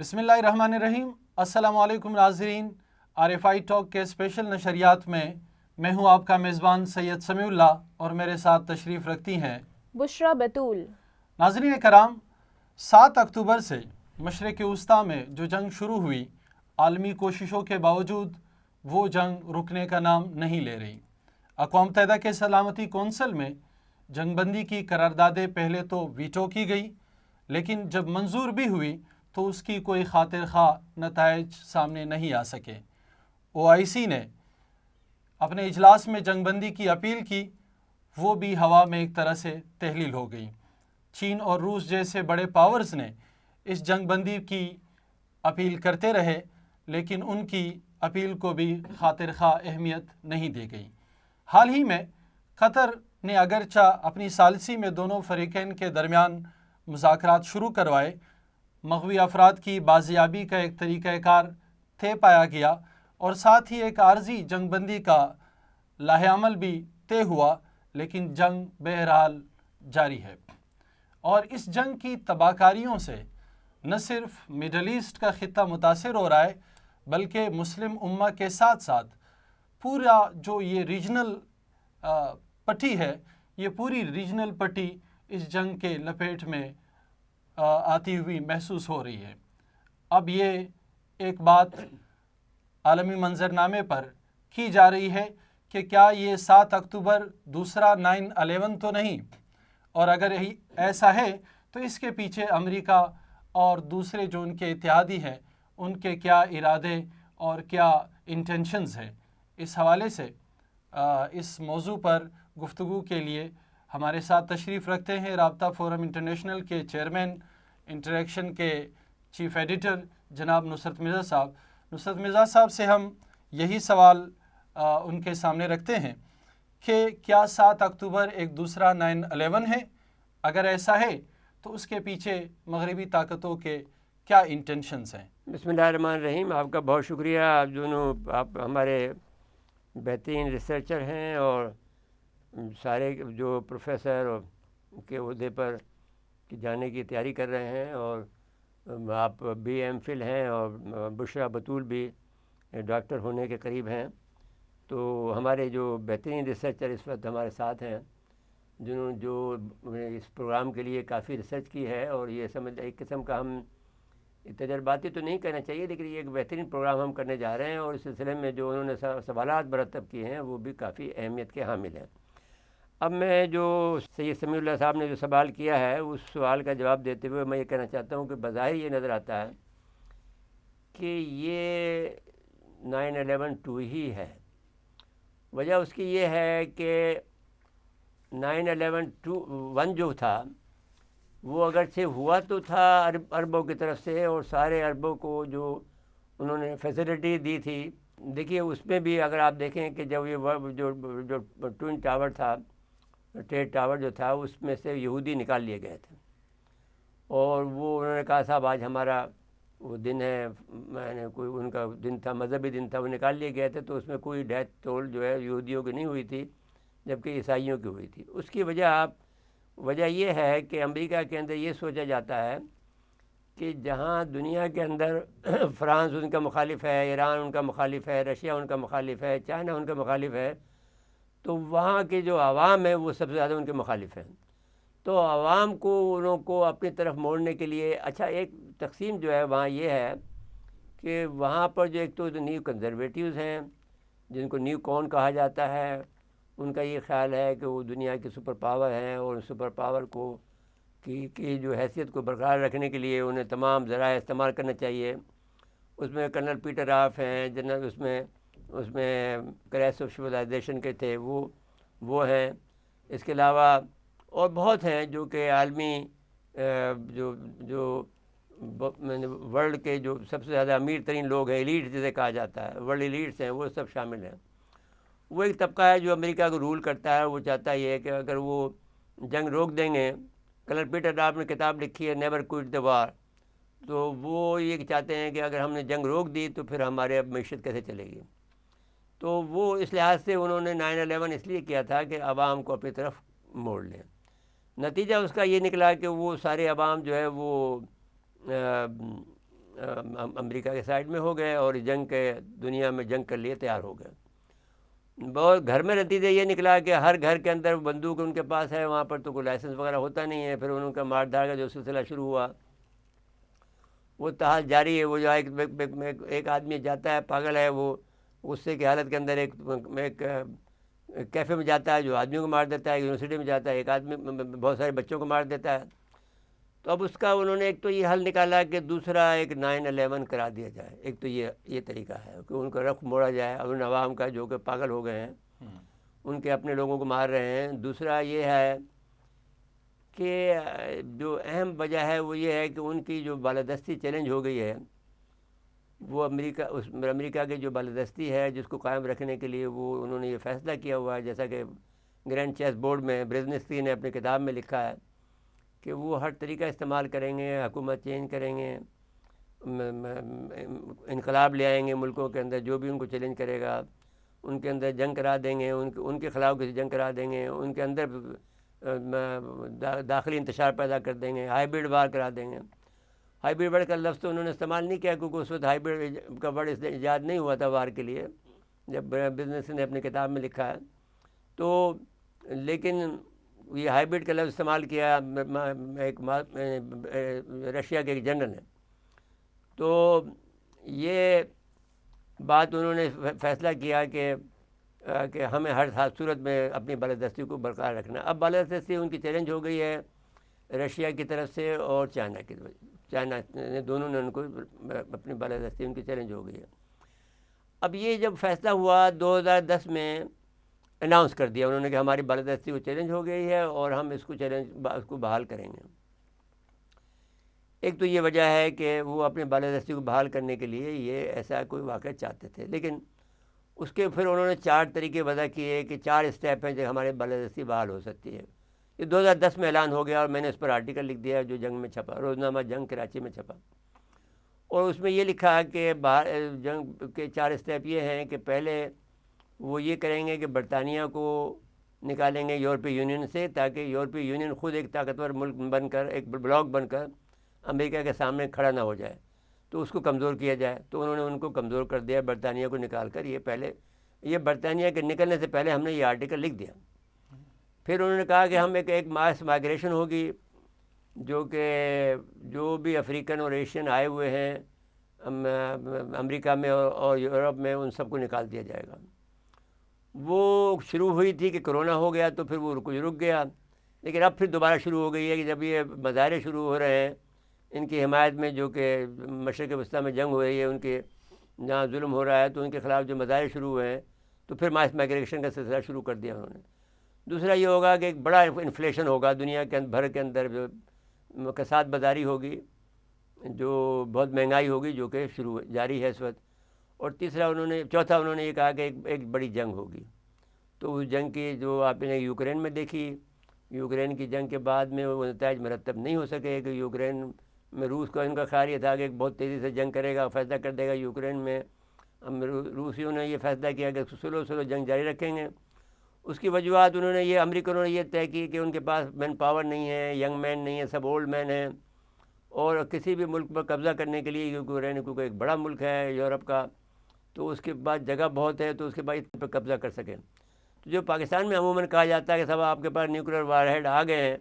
بسم اللہ الرحمن الرحیم۔ السلام علیکم ناظرین، RFI ٹاک کے اسپیشل نشریات میں ہوں آپ کا میزبان سید سمیع اللہ اور میرے ساتھ تشریف رکھتی ہیں بشرا بطول۔ ناظرین کرام، 7 اکتوبر سے مشرق وسطیٰ میں جو جنگ شروع ہوئی، عالمی کوششوں کے باوجود وہ جنگ رکنے کا نام نہیں لے رہی۔ اقوام متحدہ کے سلامتی کونسل میں جنگ بندی کی قراردادیں پہلے تو ویٹو کی گئی، لیکن جب منظور بھی ہوئی تو اس کی کوئی خاطر خواہ نتائج سامنے نہیں آ سکے۔ OIC نے اپنے اجلاس میں جنگ بندی کی اپیل کی، وہ بھی ہوا میں ایک طرح سے تحلیل ہو گئی۔ چین اور روس جیسے بڑے پاورز نے اس جنگ بندی کی اپیل کرتے رہے، لیکن ان کی اپیل کو بھی خاطر خواہ اہمیت نہیں دی گئی۔ حال ہی میں قطر نے اگرچہ اپنی ثالثی میں دونوں فریقین کے درمیان مذاکرات شروع کروائے، مغوی افراد کی بازیابی کا ایک طریقہ کار طے پایا گیا اور ساتھ ہی ایک عارضی جنگ بندی کا لاہ عمل بھی طے ہوا، لیکن جنگ بہرحال جاری ہے۔ اور اس جنگ کی تباہ کاریوں سے نہ صرف مڈل ایسٹ کا خطہ متاثر ہو رہا ہے، بلکہ مسلم امہ کے ساتھ ساتھ پورا جو یہ ریجنل پٹی ہے، یہ پوری ریجنل پٹی اس جنگ کے لپیٹ میں آتی ہوئی محسوس ہو رہی ہے۔ اب یہ ایک بات عالمی منظرنامے پر کی جا رہی ہے کہ کیا یہ 7 اکتوبر دوسرا 9/11 تو نہیں، اور اگر ایسا ہے تو اس کے پیچھے امریکہ اور دوسرے جو ان کے اتحادی ہیں ان کے کیا ارادے اور کیا انٹینشنز ہیں۔ اس حوالے سے اس موضوع پر گفتگو کے لیے ہمارے ساتھ تشریف رکھتے ہیں رابطہ فورم انٹرنیشنل کے چیئرمین، انٹریکشن کے چیف ایڈیٹر جناب نصرت مرزا صاحب۔ نصرت مرزا صاحب سے ہم یہی سوال ان کے سامنے رکھتے ہیں کہ کیا 7 اکتوبر ایک دوسرا 9/11 ہے؟ اگر ایسا ہے تو اس کے پیچھے مغربی طاقتوں کے کیا انٹینشنز ہیں؟ بسم اللہ الرحمن الرحیم۔ آپ کا بہت شکریہ۔ آپ دونوں ہمارے بہترین ریسرچر ہیں اور سارے جو پروفیسر کے عہدے پر جانے کی تیاری کر رہے ہیں، اور آپ BA ہیں اور بشرا بطول بھی ڈاکٹر ہونے کے قریب ہیں۔ تو ہمارے جو بہترین ریسرچر اس وقت ہمارے ساتھ ہیں، جنہوں جو اس پروگرام کے لیے کافی ریسرچ کی ہے، اور یہ سمجھ ایک قسم کا ہم تجرباتی تو نہیں کہنا چاہیے، لیکن یہ ایک بہترین پروگرام ہم کرنے جا رہے ہیں، اور اس سلسلے میں جو انہوں نے سوالات مرتب کیے ہیں وہ بھی کافی اہمیت کے حامل ہیں۔ اب میں جو سید سمیع اللہ صاحب نے جو سوال کیا ہے اس سوال کا جواب دیتے ہوئے میں یہ کہنا چاہتا ہوں کہ بظاہر یہ نظر آتا ہے کہ یہ 9/11 ہی ہے۔ وجہ اس کی یہ ہے کہ 9/11 جو تھا وہ اگرچہ ہوا تو تھا عربوں کی طرف سے، اور سارے عربوں کو جو انہوں نے فیسلٹی دی تھی، دیکھیے اس میں بھی اگر آپ دیکھیں کہ جب یہ جو ٹوئن ٹاور تھا، ٹریڈ ٹاور جو تھا، اس میں سے یہودی نکال لیے گئے تھے، اور وہ انہوں نے کہا صاحب آج ہمارا وہ دن ہے، میں نے کوئی ان کا دن تھا، مذہبی دن تھا، وہ نکال لیے گئے تھے، تو اس میں کوئی ڈیتھ ٹول جو ہے یہودیوں کی نہیں ہوئی تھی، جبکہ عیسائیوں کی ہوئی تھی۔ اس کی وجہ یہ ہے کہ امریکہ کے اندر یہ سوچا جاتا ہے کہ جہاں دنیا کے اندر فرانس ان کا مخالف ہے، ایران ان کا مخالف ہے، رشیا ان کا مخالف ہے، چائنا ان کا مخالف ہے، تو وہاں کے جو عوام ہیں وہ سب سے زیادہ ان کے مخالف ہیں۔ تو عوام کو انہوں کو اپنی طرف موڑنے کے لیے ایک تقسیم جو ہے وہاں یہ ہے کہ وہاں پر جو ایک تو نیو کنزرویٹیوز ہیں، جن کو نیو کون کہا جاتا ہے، ان کا یہ خیال ہے کہ وہ دنیا کی سپر پاور ہیں، اور سپر پاور کو کی جو حیثیت کو برقرار رکھنے کے لیے انہیں تمام ذرائع استعمال کرنا چاہیے۔ اس میں کرنل پیٹر آف ہیں، جنرل اس میں کریش آف سویلائزیشن کے تھے، وہ ہیں۔ اس کے علاوہ اور بہت ہیں جو کہ عالمی جو ورلڈ کے جو سب سے زیادہ امیر ترین لوگ ہیں، ایلیٹ جسے کہا جاتا ہے، ورلڈ ایلیٹس ہیں، وہ سب شامل ہیں۔ وہ ایک طبقہ ہے جو امریکہ کو رول کرتا ہے، وہ چاہتا یہ ہے کہ اگر وہ جنگ روک دیں گے، کرنل پیٹر آف نے کتاب لکھی ہے نیور کوئٹ دی وار، تو وہ یہ چاہتے ہیں کہ اگر ہم نے جنگ روک دی تو پھر ہمارے اب معیشت کیسے چلے گی۔ تو وہ اس لحاظ سے انہوں نے 9/11 اس لیے کیا تھا کہ عوام کو اپنی طرف موڑ لیں۔ نتیجہ اس کا یہ نکلا کہ وہ سارے عوام جو ہے وہ امریکہ کے سائڈ میں ہو گئے اور جنگ کے دنیا میں جنگ کے لیے تیار ہو گئے. بہت گھر میں نتیجہ یہ نکلا کہ ہر گھر کے اندر بندوق ان کے پاس ہے, وہاں پر تو کوئی لائسنس وغیرہ ہوتا نہیں ہے. پھر ان کا مار دھاڑ کا جو سلسلہ شروع ہوا وہ تاحال جاری ہے. وہ جو ایک آدمی جاتا ہے پاگل ہے, وہ غصے کی حالت کے اندر ایک کیفے میں جاتا ہے جو آدمیوں کو مار دیتا ہے. یونیورسٹی میں جاتا ہے ایک آدمی بہت سارے بچوں کو مار دیتا ہے. تو اب اس کا انہوں نے ایک تو یہ حل نکالا کہ دوسرا ایک 9/11 کرا دیا جائے. ایک تو یہ طریقہ ہے کہ ان کا رخ موڑا جائے اب ان عوام کا جو کہ پاگل ہو گئے ہیں, ان کے اپنے لوگوں کو مار رہے ہیں. دوسرا یہ ہے کہ جو اہم وجہ ہے وہ یہ ہے کہ ان کی جو بالادستی چیلنج ہو گئی ہے, وہ امریکہ کی جو بالادستی ہے جس کو قائم رکھنے کے لیے وہ انہوں نے یہ فیصلہ کیا ہوا ہے, جیسا کہ گرینڈ چیس بورڈ میں برزنسکی نے اپنی کتاب میں لکھا ہے کہ وہ ہر طریقہ استعمال کریں گے, حکومت چینج کریں گے, انقلاب لے آئیں گے ملکوں کے اندر. جو بھی ان کو چیلنج کرے گا ان کے اندر جنگ کرا دیں گے, ان کے خلاف کسی جنگ کرا دیں گے, ان کے اندر داخلی انتشار پیدا کر دیں گے, ہائیبرڈ وار کرا دیں گے. ہائیبرڈ وار کا لفظ تو انہوں نے استعمال نہیں کیا کیونکہ اس وقت ہائیبرڈ کا ورڈ ایجاد نہیں ہوا تھا وار کے لیے, جب بزنس نے اپنی کتاب میں لکھا ہے. تو لیکن یہ ہائیبرڈ کا لفظ استعمال کیا ایک رشیا کے ایک جنرل نے. تو یہ بات انہوں نے فیصلہ کیا کہ ہمیں ہر صورت میں اپنی بالادستی کو برقرار رکھنا. اب بالادستی ان کی چیلنج ہو گئی ہے رشیا کی طرف سے اور چائنا کی طرف. چائنا نے دونوں نے ان کو اپنی بالادستی ان کی چیلنج ہو گئی ہے. اب یہ جب فیصلہ ہوا 2010 میں اناؤنس کر دیا انہوں نے کہ ہماری بالادستی کو چیلنج ہو گئی ہے اور ہم اس کو بحال کریں گے. ایک تو یہ وجہ ہے کہ وہ اپنی بالادستی کو بحال کرنے کے لیے یہ ایسا کوئی واقعہ چاہتے تھے, لیکن اس کے پھر انہوں نے 4 طریقے وضع کیے کہ 4 اسٹیپ ہیں جو ہماری بالادستی بحال ہو سکتی ہے. یہ 2010 میں اعلان ہو گیا اور میں نے اس پر آرٹیکل لکھ دیا جو جنگ میں چھپا, روزنامہ جنگ کراچی میں چھپا. اور اس میں یہ لکھا کہ جنگ کے 4 اسٹیپ یہ ہیں کہ پہلے وہ یہ کریں گے کہ برطانیہ کو نکالیں گے یورپی یونین سے, تاکہ یورپی یونین خود ایک طاقتور ملک بن کر, ایک بلاک بن کر امریکہ کے سامنے کھڑا نہ ہو جائے, تو اس کو کمزور کیا جائے. تو انہوں نے ان کو کمزور کر دیا برطانیہ کو نکال کر. یہ برطانیہ کے نکلنے سے پہلے ہم نے یہ آرٹیکل لکھ دیا. پھر انہوں نے کہا کہ ہم ایک ماس مائگریشن ہوگی جو کہ جو بھی افریقن اور ایشین آئے ہوئے ہیں امریکہ میں اور یورپ میں ان سب کو نکال دیا جائے گا. وہ شروع ہوئی تھی کہ کرونا ہو گیا تو پھر وہ رک گیا, لیکن اب پھر دوبارہ شروع ہو گئی ہے کہ جب یہ مظاہرے شروع ہو رہے ہیں ان کی حمایت میں, جو کہ مشرق وسطیٰ میں جنگ ہو رہی ہے, ان کے جہاں ظلم ہو رہا ہے تو ان کے خلاف جو مظاہرے شروع ہوئے ہیں, تو پھر ماس مائگریشن کا سلسلہ شروع کر دیا انہوں نے. دوسرا یہ ہوگا کہ ایک بڑا انفلیشن ہوگا دنیا کے بھر کے اندر, جو کساد بازاری ہوگی, جو بہت مہنگائی ہوگی جو کہ جاری ہے اس وقت. اور چوتھا انہوں نے یہ کہا کہ ایک بڑی جنگ ہوگی. تو اس جنگ کی جو آپ نے یوکرین میں دیکھی, یوکرین کی جنگ کے بعد میں وہ نتائج مرتب نہیں ہو سکے کہ یوکرین میں روس کا ان کا خیال یہ تھا کہ بہت تیزی سے جنگ کرے گا, فیصلہ کر دے گا یوکرین میں. روسیوں نے یہ فیصلہ کیا کہ سلو جنگ جاری رکھیں گے. اس کی وجوہات امریکنوں نے یہ طے کی کہ ان کے پاس مین پاور نہیں ہے, ینگ مین نہیں ہے, سب اولڈ مین ہیں, اور کسی بھی ملک پر قبضہ کرنے کے لیے یوکرین کیونکہ ایک بڑا ملک ہے یورپ کا, تو اس کے بعد جگہ بہت ہے, تو اس کے بعد اس پر قبضہ کر سکیں. تو جو پاکستان میں عموماً کہا جاتا ہے کہ صاحب آپ کے پاس نیوکلیر وار ہیڈ آ گئے ہیں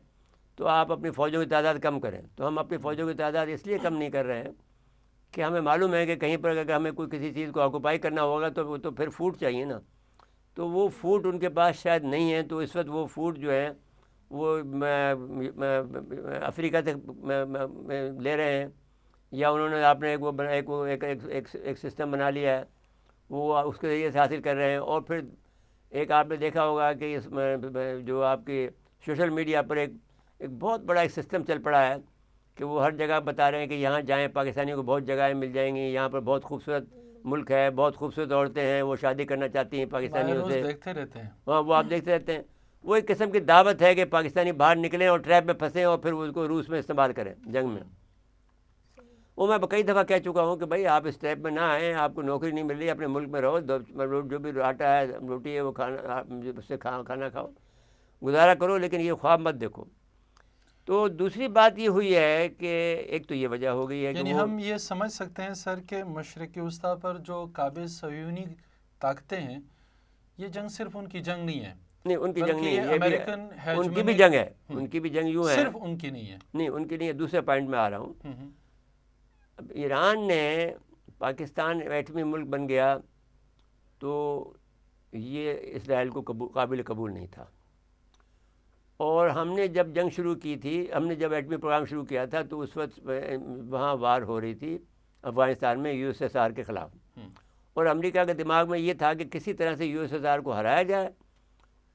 تو آپ اپنی فوجوں کی تعداد کم کریں. تو ہم اپنی فوجوں کی تعداد اس لیے کم نہیں کر رہے ہیں کہ ہمیں معلوم ہے کہ کہیں پر اگر ہمیں کوئی کسی چیز کو آکوپائی کرنا ہوگا تو پھر فوڈ چاہیے نا, تو وہ فوڈ ان کے پاس شاید نہیں ہے. تو اس وقت وہ فوڈ جو ہے وہ افریقہ سے لے رہے ہیں, یا انہوں نے آپ نے ایک سسٹم بنا لیا ہے وہ اس کے ذریعے سے حاصل کر رہے ہیں. اور پھر ایک آپ نے دیکھا ہوگا کہ اس میں جو آپ کی سوشل میڈیا پر ایک بہت بڑا ایک سسٹم چل پڑا ہے کہ وہ ہر جگہ بتا رہے ہیں کہ یہاں جائیں پاکستانیوں کو بہت جگہیں مل جائیں گی, یہاں پر بہت خوبصورت ملک ہے, بہت خوبصورت عورتیں ہیں, وہ شادی کرنا چاہتی ہیں پاکستانیوں سے. دیکھتے رہتے ہیں. ہاں, وہ آپ دیکھتے رہتے ہیں. وہ ایک قسم کی دعوت ہے کہ پاکستانی باہر نکلیں اور ٹریپ میں پھنسیں اور پھر اس کو روس میں استعمال کریں جنگ میں. وہ میں کئی دفعہ کہہ چکا ہوں کہ بھائی آپ اس ٹریپ میں نہ آئیں, آپ کو نوکری نہیں مل رہی, اپنے ملک میں رہو, جو بھی آٹا ہے روٹی ہے وہ کھانا اس سے کھانا کھاؤ, گزارا کرو, لیکن یہ خواب مت دیکھو. تو دوسری بات یہ ہوئی ہے کہ ایک تو یہ وجہ ہو گئی ہے کہ یعنی ہم یہ سمجھ سکتے ہیں سر کہ مشرق وسطیٰ پر جو قابل صہیونی طاقتیں ہیں، یہ جنگ صرف ان کی جنگ نہیں ہے، نہیں ان کی جنگ بلکہ نہیں یہ ہے، یہ بھی امریکن ان کی بھی جنگ ہے، ان کی بھی جنگ یوں ہے، صرف ان کی نہیں ہے۔ نہیں ان کی نہیں ہے۔ دوسرے پوائنٹ میں آ رہا ہوں، ہم۔ اب ایران نے پاکستان ایٹمی ملک بن گیا تو یہ اسرائیل کو قابل قبول نہیں تھا، اور ہم نے جب جنگ شروع کی تھی، ہم نے جب ایٹمی پروگرام شروع کیا تھا تو اس وقت وہاں وار ہو رہی تھی افغانستان میں USSR کے خلاف، اور امریکہ کے دماغ میں یہ تھا کہ کسی طرح سے USSR کو ہرایا جائے،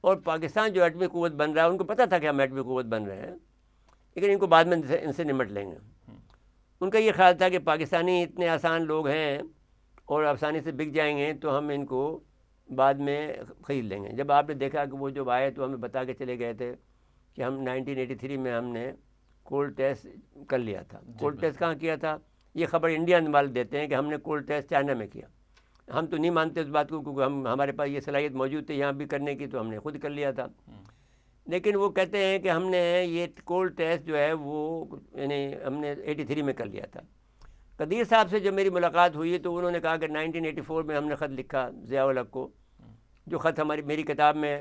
اور پاکستان جو ایٹمی قوت بن رہا ہے ان کو پتہ تھا کہ ہم ایٹمی قوت بن رہے ہیں، لیکن ان کو بعد میں ان سے نمٹ لیں گے۔ ان کا یہ خیال تھا کہ پاکستانی اتنے آسان لوگ ہیں اور آسانی سے بک جائیں گے تو ہم ان کو بعد میں خرید لیں گے۔ جب آپ نے دیکھا کہ وہ جب آئے تو ہمیں بتا کے چلے گئے تھے کہ ہم 1983 میں ہم نے کولڈ ٹیسٹ کر لیا تھا۔ کولڈ ٹیسٹ کہاں کیا تھا؟ یہ خبر انڈین والے دیتے ہیں کہ ہم نے کولڈ ٹیسٹ چائنا میں کیا۔ ہم تو نہیں مانتے اس بات کو، کیونکہ ہمارے پاس یہ صلاحیت موجود تھی یہاں بھی کرنے کی، تو ہم نے خود کر لیا تھا۔ لیکن وہ کہتے ہیں کہ ہم نے یہ کولڈ ٹیسٹ جو ہے وہ یعنی ہم نے 83 میں کر لیا تھا۔ قدیر صاحب سے جب میری ملاقات ہوئی تو انہوں نے کہا کہ 1984 میں ہم نے خط لکھا ضیاء الحق کو، جو خط میری کتاب میں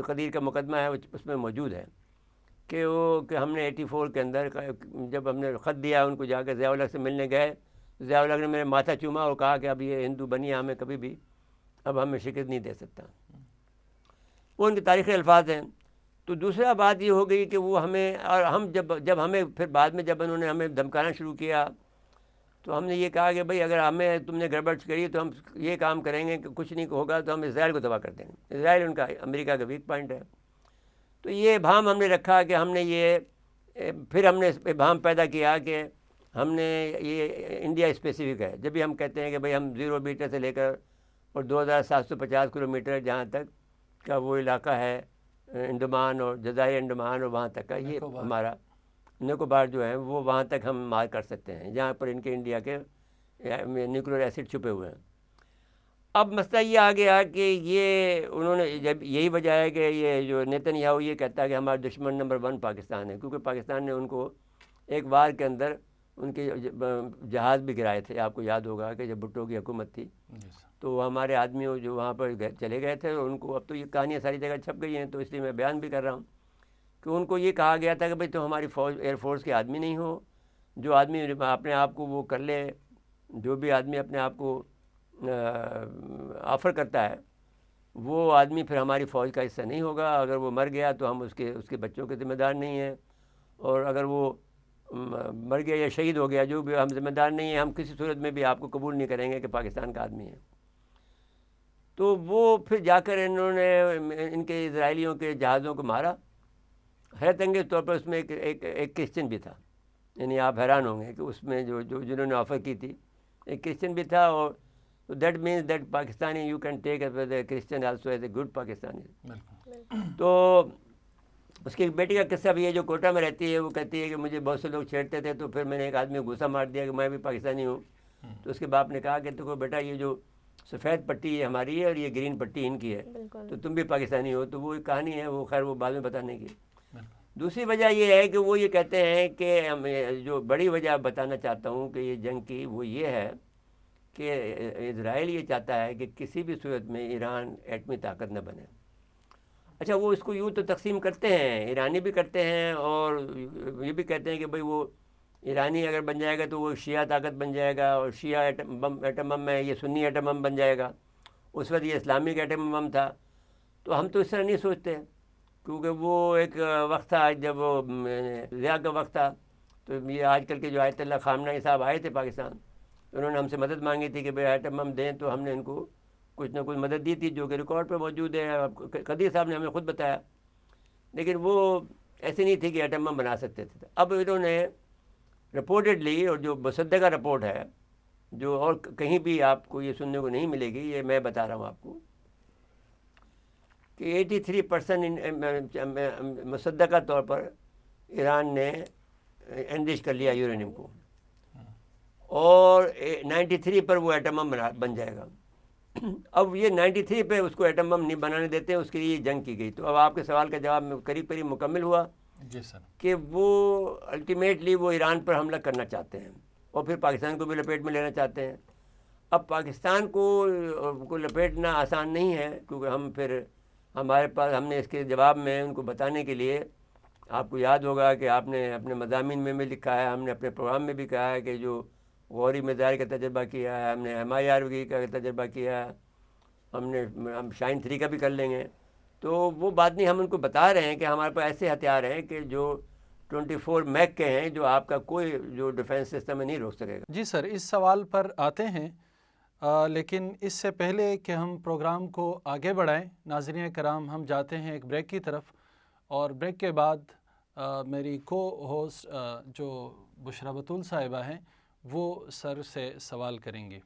قدیر کا مقدمہ ہے اس میں موجود ہے، کہ ہم نے 84 کے اندر جب ہم نے خط دیا ان کو، جا کے ضیاء الحق سے ملنے گئے، ضیاء الحق نے میرے ماتھا چوما اور کہا کہ اب یہ ہندو بنیا ہمیں کبھی بھی اب ہمیں شکست نہیں دے سکتا۔ وہ ان کے تاریخی الفاظ ہیں۔ تو دوسرا بات یہ ہو گئی کہ وہ ہمیں، اور ہم جب ہمیں پھر بعد میں جب انہوں نے ہمیں دھمکانا شروع کیا تو ہم نے یہ کہا کہ بھائی اگر ہمیں تم نے گڑبڑ کری تو ہم یہ کام کریں گے کہ کچھ نہیں ہوگا تو ہم اسرائیل کو تباہ کر دیں گے۔ اسرائیل ان کا امریکہ کا ویک پوائنٹ ہے۔ تو یہ ابہام ہم نے رکھا کہ ہم نے پھر ہم نے ابہام پیدا کیا کہ ہم نے یہ انڈیا اسپیسیفک ہے۔ جب بھی ہم کہتے ہیں کہ بھئی ہم 0 میٹر سے لے کر اور 2750 کلومیٹر جہاں تک کا وہ علاقہ ہے انڈمان اور جزائر انڈمان اور وہاں تک کا، یہ ہمارا نکوبار جو ہے وہ وہاں تک ہم مار کر سکتے ہیں جہاں پر ان کے انڈیا کے نیوکلیر ایسڈ چھپے ہوئے ہیں۔ اب مسئلہ یہ آ گیا کہ یہ انہوں نے، جب یہی وجہ ہے کہ یہ جو نیتن یاہو یہ کہتا ہے کہ ہمارا دشمن نمبر 1 پاکستان ہے، کیونکہ پاکستان نے ان کو ایک وار کے اندر ان کے جہاز بھی گرائے تھے۔ آپ کو یاد ہوگا کہ جب بھٹو کی حکومت تھی تو ہمارے آدمیوں جو وہاں پر چلے گئے تھے، ان کو، اب تو یہ کہانیاں ساری جگہ چھپ گئی ہیں تو اس لیے میں بیان بھی کر رہا ہوں کہ ان کو یہ کہا گیا تھا کہ بھئی تو ہماری فوج ایئر فورس کے آدمی نہیں ہو، جو آدمی اپنے آپ کو وہ کر لے، جو بھی آدمی اپنے آپ کو آفر کرتا ہے وہ آدمی پھر ہماری فوج کا حصہ نہیں ہوگا۔ اگر وہ مر گیا تو ہم اس کے بچوں کے ذمہ دار نہیں ہیں، اور اگر وہ مر گیا یا شہید ہو گیا جو بھی، ہم ذمہ دار نہیں ہیں، ہم کسی صورت میں بھی آپ کو قبول نہیں کریں گے کہ پاکستان کا آدمی ہے۔ تو وہ پھر جا کر انہوں نے ان کے اسرائیلیوں کے جہازوں کو مارا۔ حیرت انگیز طور پر اس میں ایک کرسچن بھی تھا، یعنی آپ حیران ہوں گے کہ اس میں جنہوں نے آفر کی تھی ایک کرسچن بھی تھا، اور that means that Pakistani you can take as a Christian also as a good Pakistani. تو اس کی بیٹی کا قصہ بھی ہے جو کوٹا میں رہتی ہے، وہ کہتی ہے کہ مجھے بہت سے لوگ چھیڑتے تھے تو پھر میں نے ایک آدمی کو غصہ مار دیا کہ میں بھی پاکستانی ہوں۔ تو اس کے باپ نے کہا کہ دیکھو بیٹا، یہ جو سفید پٹی یہ ہماری ہے اور یہ گرین پٹی ان کی ہے، تو تم بھی پاکستانی ہو۔ تو وہ ایک کہانی ہے، وہ خیر وہ بعد میں بتانے کی۔ دوسری وجہ یہ ہے کہ وہ یہ کہتے ہیں کہ جو بڑی وجہ بتانا چاہتا ہوں کہ یہ جنگ کی، وہ یہ ہے کہ اسرائیل یہ چاہتا ہے کہ کسی بھی صورت میں ایران ایٹمی طاقت نہ بنے۔ اچھا، وہ اس کو یوں تو تقسیم کرتے ہیں، ایرانی بھی کرتے ہیں، اور یہ بھی کہتے ہیں کہ بھئی وہ ایرانی اگر بن جائے گا تو وہ شیعہ طاقت بن جائے گا، اور شیعہ ایٹم بم میں یہ سنی ایٹم بم بن جائے گا۔ اس وقت یہ اسلامک ایٹم بم تھا۔ تو ہم تو اس طرح نہیں سوچتے، کیونکہ وہ ایک وقت تھا جب وہ ضیاء کا وقت تھا۔ تو یہ آج کل کے جو آیت اللہ خامنہ صاحب آئے تھے پاکستان، انہوں نے ہم سے مدد مانگی تھی کہ بھئی ایٹم بم دیں، تو ہم نے ان کو کچھ نہ کچھ مدد دی تھی، جو کہ ریکارڈ پہ موجود ہے، قدیر صاحب نے ہمیں خود بتایا۔ لیکن وہ ایسی نہیں تھی کہ ایٹم بم بنا سکتے تھے۔ اب انہوں نے رپورٹڈلی، اور جو مصدقہ رپورٹ ہے جو اور کہیں بھی آپ کو یہ سننے کو نہیں ملے گی، یہ میں بتا رہا ہوں آپ کو، کہ 83% مصدقہ طور پر ایران نے انرچ کر لیا یورینیم کو، اور 93 پر وہ ایٹم بم بن جائے گا۔ اب یہ 93 پہ اس کو ایٹم بم نہیں بنانے دیتے، اس کے لیے جنگ کی گئی۔ تو اب آپ کے سوال کا جواب قریب قریب مکمل ہوا جی سر. کہ وہ الٹیمیٹلی وہ ایران پر حملہ کرنا چاہتے ہیں اور پھر پاکستان کو بھی لپیٹ میں لینا چاہتے ہیں. اب پاکستان کو لپیٹنا آسان نہیں ہے، کیونکہ ہمارے پاس ہم نے اس کے جواب میں ان کو بتانے کے لیے، آپ کو یاد ہوگا کہ آپ نے اپنے مضامین میں بھی لکھا ہے، ہم نے اپنے پروگرام میں بھی کہا ہے کہ جو غوری میزائل کا تجربہ کیا ہے، ہم نے MIRV کا تجربہ کیا ہے، ہم شاہین 3 کا بھی کر لیں گے. تو وہ بات نہیں، ہم ان کو بتا رہے ہیں کہ ہمارے پاس ایسے ہتھیار ہیں کہ جو 24 میک کے ہیں، جو آپ کا کوئی جو ڈیفینس سسٹم میں نہیں روک سکے گا. جی سر، اس سوال پر آتے ہیں، لیکن اس سے پہلے کہ ہم پروگرام کو آگے بڑھائیں ناظرین کرام، ہم جاتے ہیں ایک بریک کی طرف، اور بریک کے بعد میری کو ہوسٹ جو بشریٰ بتول صاحبہ ہیں وہ سر سے سوال کریں گی.